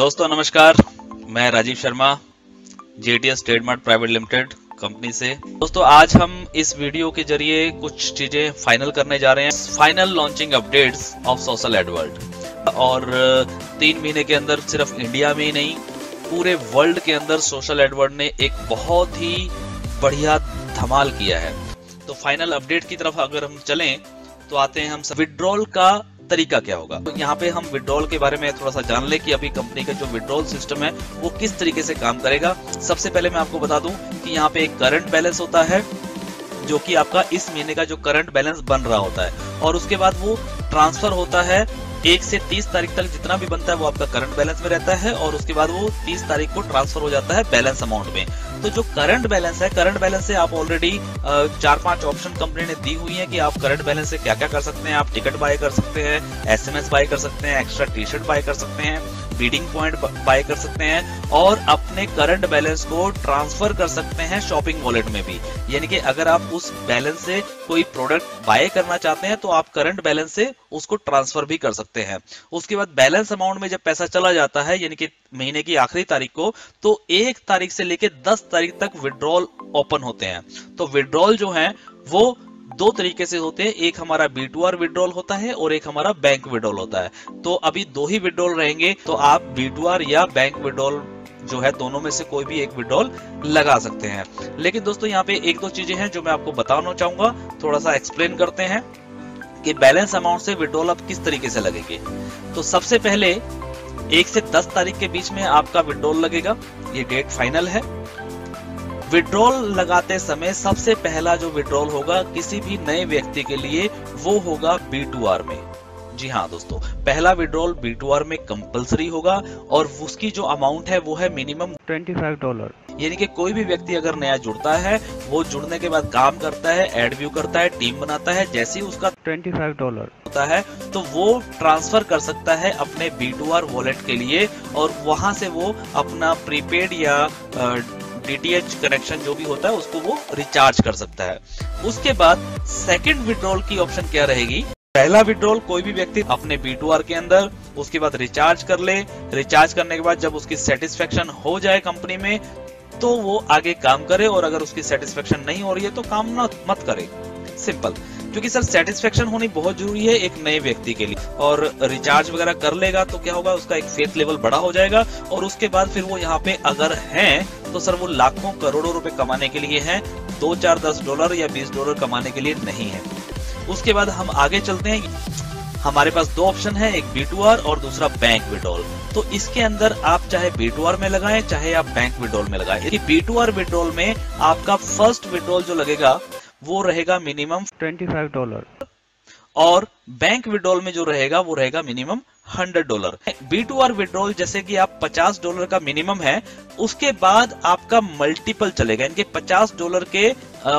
दोस्तों नमस्कार, मैं Rajiv Sharma JTS Trademart private limited company से। दोस्तों आज हम इस वीडियो के जरिए कुछ चीजें फाइनल करने जा रहे हैं। Final launching updates of social Edward. और 3 महीने के अंदर सिर्फ इंडिया में ही नहीं, पूरे वर्ल्ड के अंदर सोशल एडवर्ड ने एक बहुत ही बढ़िया धमाल किया है। तो फाइनल अपडेट की तरफ अगर हम चलें तो आते हैं हम विड्रॉल का तरीका क्या होगा। तो यहाँ पे हम विड्रॉल के बारे में थोड़ा सा जान ले कि अभी कंपनी का जो विड्रॉल सिस्टम है वो किस तरीके से काम करेगा। सबसे पहले मैं आपको बता दूं कि यहाँ पे एक करंट बैलेंस होता है जो कि आपका इस महीने का जो करंट बैलेंस बन रहा होता है, और उसके बाद वो ट्रांसफर होता है 1 से 30 तारीख तक जितना भी बनता है वो आपका करंट बैलेंस में रहता है, और उसके बाद वो 30 तारीख को ट्रांसफर हो जाता है बैलेंस अमाउंट में। तो जो करंट बैलेंस है, करंट बैलेंस से आप ऑलरेडी 4-5 ऑप्शन कंपनी ने दी हुई है कि आप करंट बैलेंस से क्या क्या कर सकते हैं। आप टिकट बाय कर सकते हैं, SMS बाय कर सकते हैं, एक्स्ट्रा टी-शर्ट बाय कर सकते हैं, बीडिंग पॉइंट बाय कर सकते हैं, और अपने करंट बैलेंस को ट्रांसफर कर सकते हैं शॉपिंग वॉलेट में भी। यानी कि अगर आप उस बैलेंस से कोई प्रोडक्ट बाय करना चाहते हैं तो आप करंट बैलेंस से उसको ट्रांसफर भी कर सकते हैं। उसके बाद बैलेंस अमाउंट में जब पैसा चला जाता है यानी कि महीने की आखिरी तारीख को, तो 1 तारीख से लेके 10 तारीख तक विड्रॉल ओपन होते हैं। तो विड्रॉल जो है वो 2 तरीके से होते हैं, एक हमारा B2R विड्रॉल होता है और एक हमारा बैंक विड्रॉल होता है। तो अभी 2 ही विड्रॉल रहेंगे, तो आप B2R या बैंक विड्रॉल जो है दोनों में से कोई भी एक विड्रॉल लगा सकते हैं। लेकिन दोस्तों यहाँ पे 1-2 चीजें हैं जो मैं आपको बताना चाहूंगा, थोड़ा सा एक्सप्लेन करते हैं कि बैलेंस अमाउंट से विड्रॉल अब किस तरीके से लगेंगे। तो सबसे पहले 1 से 10 तारीख के बीच में आपका विड्रॉल लगेगा, ये डेट फाइनल है। विड्रॉल लगाते समय सबसे पहला जो विड्रॉल होगा किसी भी नए व्यक्ति के लिए वो होगा B2R में। जी हाँ दोस्तों, पहला विड्रॉल B2R में कंपलसरी होगा, और उसकी जो अमाउंट है वो है मिनिमम $25। यानी कि कोई भी व्यक्ति अगर नया जुड़ता है, वो जुड़ने के बाद काम करता है, एड व्यू करता है, टीम बनाता है, जैसे ही उसका $25 होता है तो वो ट्रांसफर कर सकता है अपने B2R वॉलेट के लिए, और वहां से वो अपना प्रीपेड या DTH कनेक्शन जो भी होता है उसको वो रिचार्ज कर सकता है। उसके बाद सेकंड विड्रॉल की ऑप्शन क्या रहेगी। पहला विड्रॉल कोई भी व्यक्ति अपने B2R के अंदर उसके बाद रिचार्ज कर ले, रिचार्ज करने के बाद जब उसकी सेटिस्फेक्शन हो जाए कंपनी में तो वो आगे काम करे, और अगर उसकी सेटिस्फेक्शन नहीं हो रही है तो काम ना मत करे। सिंपल, क्योंकि सर सेटिस्फेक्शन होनी बहुत जरूरी है एक नए व्यक्ति के लिए। और रिचार्ज वगैरह कर लेगा तो क्या होगा, उसका एक फेथ लेवल बड़ा हो जाएगा, और उसके बाद फिर वो यहाँ पे अगर हैं तो सर वो लाखों करोड़ों रुपए कमाने के लिए हैं, $2-4-10 या $20 कमाने के लिए नहीं है। उसके बाद हम आगे चलते हैं। हमारे पास 2 ऑप्शन है, एक B2R और दूसरा बैंक विड्रॉल। तो इसके अंदर आप चाहे B2R में लगाएं चाहे आप बैंक विड्रॉल में लगाएं। B2R विड्रॉल में आपका फर्स्ट विड्रॉल जो लगेगा वो रहेगा मिनिमम $25, और बैंक विड्रॉल में जो रहेगा वो रहेगा मिनिमम $100। B2R विड्रॉल जैसे कि आप $50 का मिनिमम है, उसके बाद आपका मल्टीपल चलेगा, इनके $50 के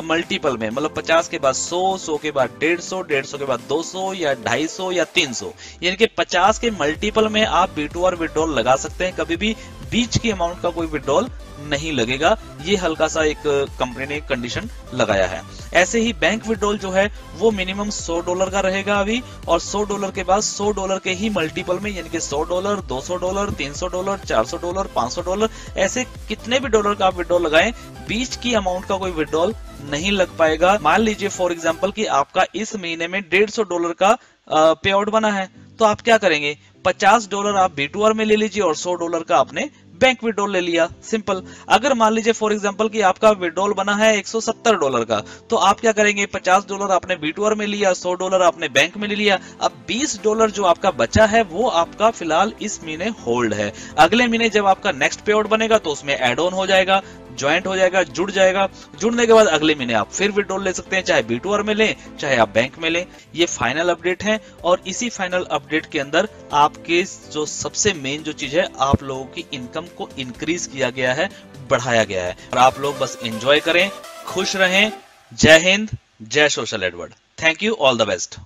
मल्टीपल में, मतलब 50 के बाद 100 के बाद 150 के बाद 200 या 250 या 300, यानी कि 50 के मल्टीपल में आप B2R विड्रॉल लगा सकते हैं। कभी भी बीच की अमाउंट का कोई विड्रॉल नहीं लगेगा। ये हल्का सा एक कंपनी ने कंडीशन लगाया है। ऐसे ही बैंक विड्रॉल जो है वो मिनिमम $100 का रहेगा अभी, और $100 के बाद $100 के ही मल्टीपल में, यानी कि $100, $200, $300, $400, $500, ऐसे कितने भी डॉलर का आप विड्रॉल लगाएं, बीच की अमाउंट का कोई विड्रॉल नहीं लग पाएगा। मान लीजिए फॉर एग्जांपल कि आपका इस महीने में $150 का पे आउट बना है, तो आप क्या करेंगे, $50 आप B2R में ले लीजिए और $100 का आपने बैंक विड्रॉल ले लिया। सिंपल। अगर मान लीजिए फॉर एग्जांपल कि आपका विड्रॉल बना है $170 का, तो आप क्या करेंगे, $50 आपने B2R में लिया, $100 आपने बैंक में ले लिया। अब $20 जो आपका बचा है वो आपका फिलहाल इस महीने होल्ड है। अगले महीने जब आपका नेक्स्ट पे आउट बनेगा तो उसमें एड ऑन हो जाएगा, ज्वाइंट हो जाएगा, जुड़ जाएगा। जुड़ने के बाद अगले महीने आप फिर विड्रॉल ले सकते हैं, चाहे B2R में लें चाहे आप बैंक में लें। ये फाइनल अपडेट है, और इसी फाइनल अपडेट के अंदर आपके जो सबसे मेन जो चीज है, आप लोगों की इनकम को इंक्रीज किया गया है, बढ़ाया गया है, और आप लोग बस एंजॉय करें, खुश रहें। जय हिंद, जय social Edward. Thank you, all the best.